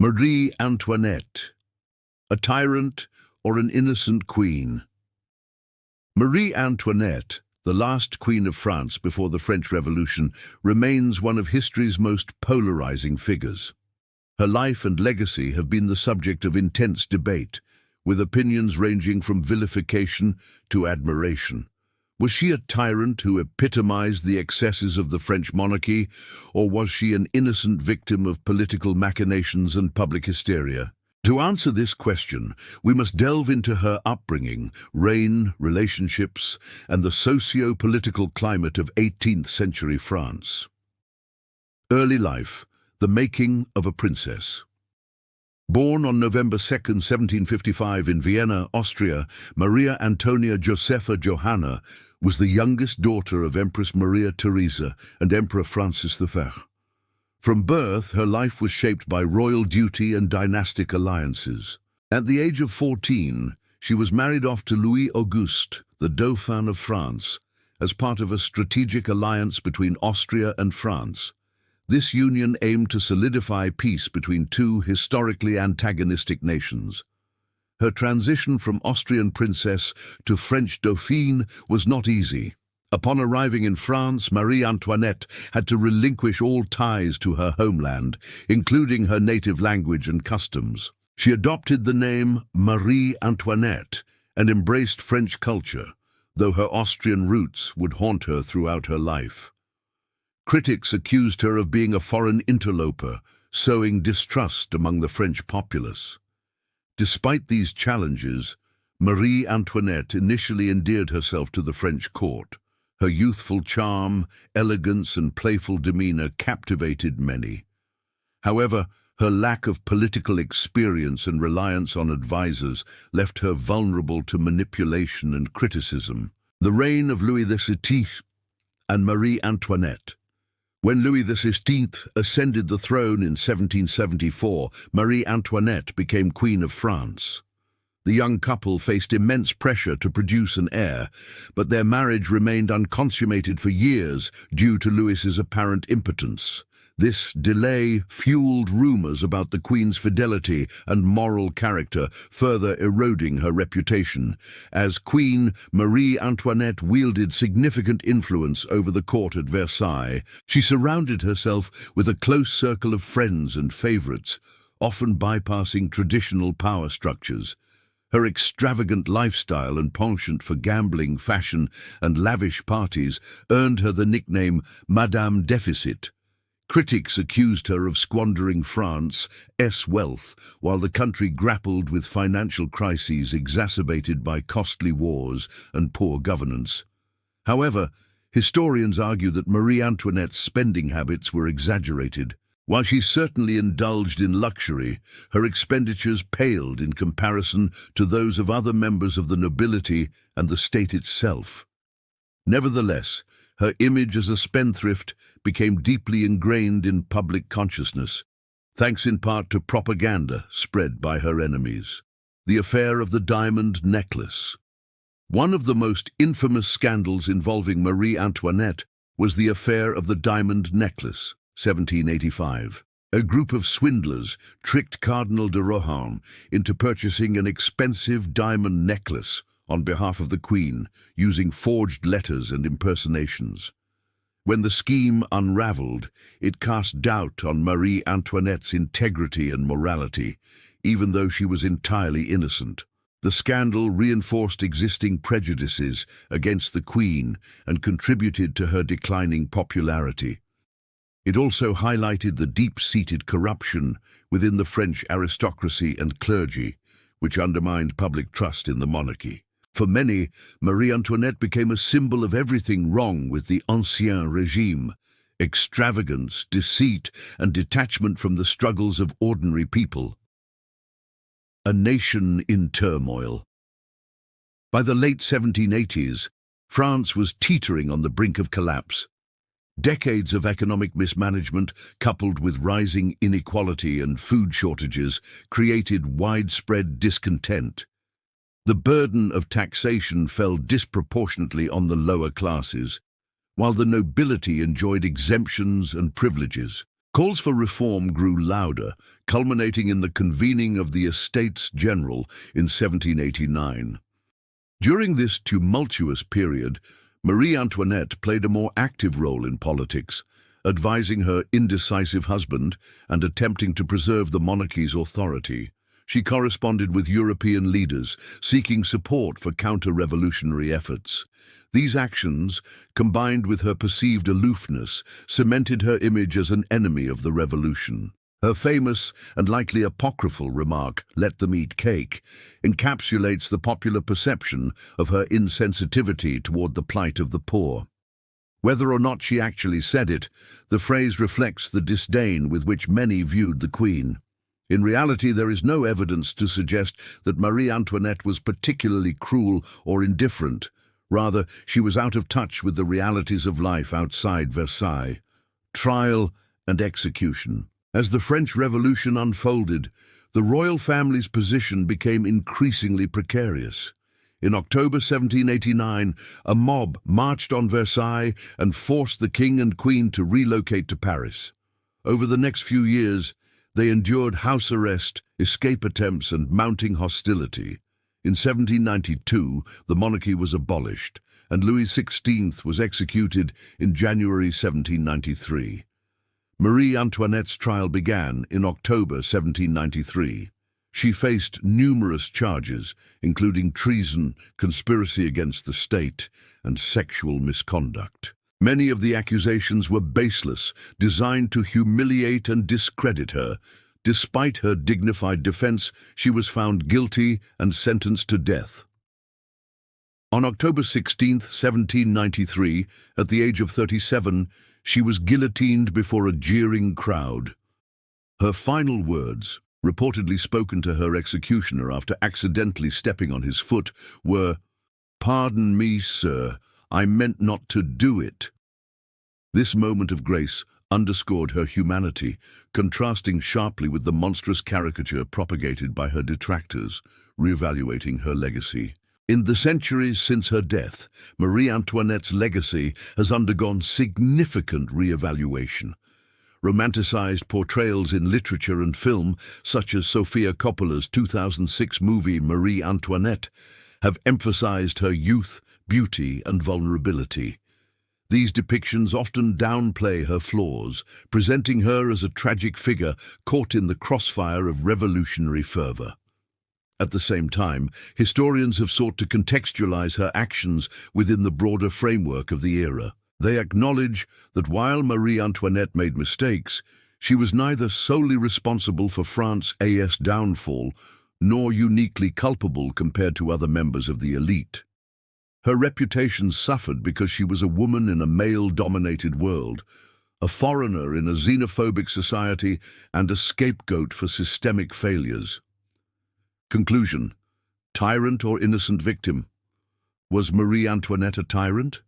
Marie Antoinette, a tyrant or an innocent queen? Marie Antoinette, the last Queen of France before the French Revolution, remains one of history's most polarizing figures. Her life and legacy have been the subject of intense debate, with opinions ranging from vilification to admiration. Was she a tyrant who epitomized the excesses of the French monarchy, or was she an innocent victim of political machinations and public hysteria? To answer this question, we must delve into her upbringing, reign, relationships, and the socio-political climate of 18th century France. Early life, the making of a princess. Born on November 2, 1755 in Vienna, Austria, Maria Antonia Josepha Johanna was the youngest daughter of Empress Maria Theresa and Emperor Francis I. From birth, her life was shaped by royal duty and dynastic alliances. At the age of 14, she was married off to Louis Auguste, the Dauphin of France, as part of a strategic alliance between Austria and France. This union aimed to solidify peace between two historically antagonistic nations. Her transition from Austrian princess to French Dauphine was not easy. Upon arriving in France, Marie Antoinette had to relinquish all ties to her homeland, including her native language and customs. She adopted the name Marie Antoinette and embraced French culture, though her Austrian roots would haunt her throughout her life. Critics accused her of being a foreign interloper, sowing distrust among the French populace. Despite these challenges, Marie Antoinette initially endeared herself to the French court. Her youthful charm, elegance, and playful demeanor captivated many. However, her lack of political experience and reliance on advisors left her vulnerable to manipulation and criticism. The reign of Louis XVI and Marie Antoinette. When Louis XVI ascended the throne in 1774, Marie Antoinette became Queen of France. The young couple faced immense pressure to produce an heir, but their marriage remained unconsummated for years due to Louis's apparent impotence. This delay fueled rumors about the Queen's fidelity and moral character, further eroding her reputation. As Queen, Marie Antoinette wielded significant influence over the court at Versailles. She surrounded herself with a close circle of friends and favorites, often bypassing traditional power structures. Her extravagant lifestyle and penchant for gambling, fashion, and lavish parties earned her the nickname Madame Deficit. Critics accused her of squandering France's wealth, while the country grappled with financial crises exacerbated by costly wars and poor governance. However, historians argue that Marie Antoinette's spending habits were exaggerated. While she certainly indulged in luxury, her expenditures paled in comparison to those of other members of the nobility and the state itself. Nevertheless, her image as a spendthrift became deeply ingrained in public consciousness, thanks in part to propaganda spread by her enemies. The affair of the diamond necklace. One of the most infamous scandals involving Marie Antoinette was the affair of the diamond necklace, 1785. A group of swindlers tricked Cardinal de Rohan into purchasing an expensive diamond necklace on behalf of the Queen, using forged letters and impersonations. When the scheme unraveled, it cast doubt on Marie Antoinette's integrity and morality, even though she was entirely innocent. The scandal reinforced existing prejudices against the Queen and contributed to her declining popularity. It also highlighted the deep-seated corruption within the French aristocracy and clergy, which undermined public trust in the monarchy. For many, Marie Antoinette became a symbol of everything wrong with the Ancien Regime: extravagance, deceit, and detachment from the struggles of ordinary people. A nation in turmoil. By the late 1780s, France was teetering on the brink of collapse. Decades of economic mismanagement, coupled with rising inequality and food shortages, created widespread discontent. The burden of taxation fell disproportionately on the lower classes, while the nobility enjoyed exemptions and privileges. Calls for reform grew louder, culminating in the convening of the Estates General in 1789. During this tumultuous period, Marie Antoinette played a more active role in politics, advising her indecisive husband and attempting to preserve the monarchy's authority. She corresponded with European leaders, seeking support for counter-revolutionary efforts. These actions, combined with her perceived aloofness, cemented her image as an enemy of the revolution. Her famous and likely apocryphal remark, "Let them eat cake," encapsulates the popular perception of her insensitivity toward the plight of the poor. Whether or not she actually said it, the phrase reflects the disdain with which many viewed the Queen. In reality, there is no evidence to suggest that Marie Antoinette was particularly cruel or indifferent. Rather, she was out of touch with the realities of life outside Versailles. Trial and execution. As the French Revolution unfolded, the royal family's position became increasingly precarious. In October 1789, a mob marched on Versailles and forced the king and queen to relocate to Paris. Over the next few years, they endured house arrest, escape attempts, and mounting hostility. In 1792, the monarchy was abolished, and Louis XVI was executed in January 1793. Marie Antoinette's trial began in October 1793. She faced numerous charges, including treason, conspiracy against the state, and sexual misconduct. Many of the accusations were baseless, designed to humiliate and discredit her. Despite her dignified defense, she was found guilty and sentenced to death. On October 16, 1793, at the age of 37, she was guillotined before a jeering crowd. Her final words, reportedly spoken to her executioner after accidentally stepping on his foot, were, "Pardon me, sir, I meant not to do it." This moment of grace underscored her humanity, contrasting sharply with the monstrous caricature propagated by her detractors, reevaluating her legacy. In the centuries since her death, Marie Antoinette's legacy has undergone significant reevaluation. Romanticized portrayals in literature and film, such as Sofia Coppola's 2006 movie Marie Antoinette, have emphasized her youth, beauty, and vulnerability. These depictions often downplay her flaws, presenting her as a tragic figure caught in the crossfire of revolutionary fervor. At the same time, historians have sought to contextualize her actions within the broader framework of the era. They acknowledge that while Marie Antoinette made mistakes, she was neither solely responsible for France's downfall nor uniquely culpable compared to other members of the elite. Her reputation suffered because she was a woman in a male-dominated world, a foreigner in a xenophobic society, and a scapegoat for systemic failures. Conclusion: tyrant or innocent victim? Was Marie Antoinette a tyrant?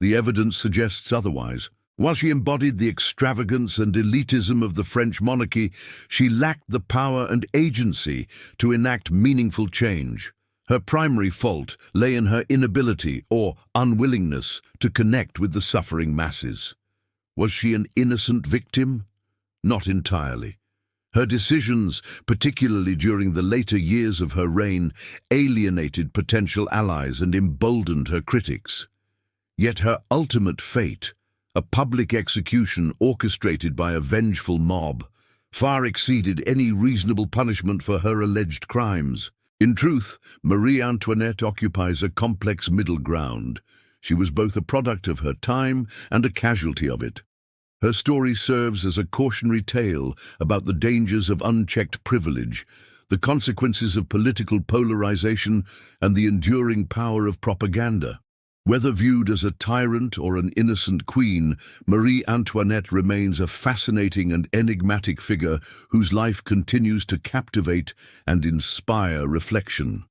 The evidence suggests otherwise. While she embodied the extravagance and elitism of the French monarchy, she lacked the power and agency to enact meaningful change. Her primary fault lay in her inability or unwillingness to connect with the suffering masses. Was she an innocent victim? Not entirely. Her decisions, particularly during the later years of her reign, alienated potential allies and emboldened her critics. Yet her ultimate fate, a public execution orchestrated by a vengeful mob, far exceeded any reasonable punishment for her alleged crimes. In truth, Marie Antoinette occupies a complex middle ground. She was both a product of her time and a casualty of it. Her story serves as a cautionary tale about the dangers of unchecked privilege, the consequences of political polarization, and the enduring power of propaganda. Whether viewed as a tyrant or an innocent queen, Marie Antoinette remains a fascinating and enigmatic figure whose life continues to captivate and inspire reflection.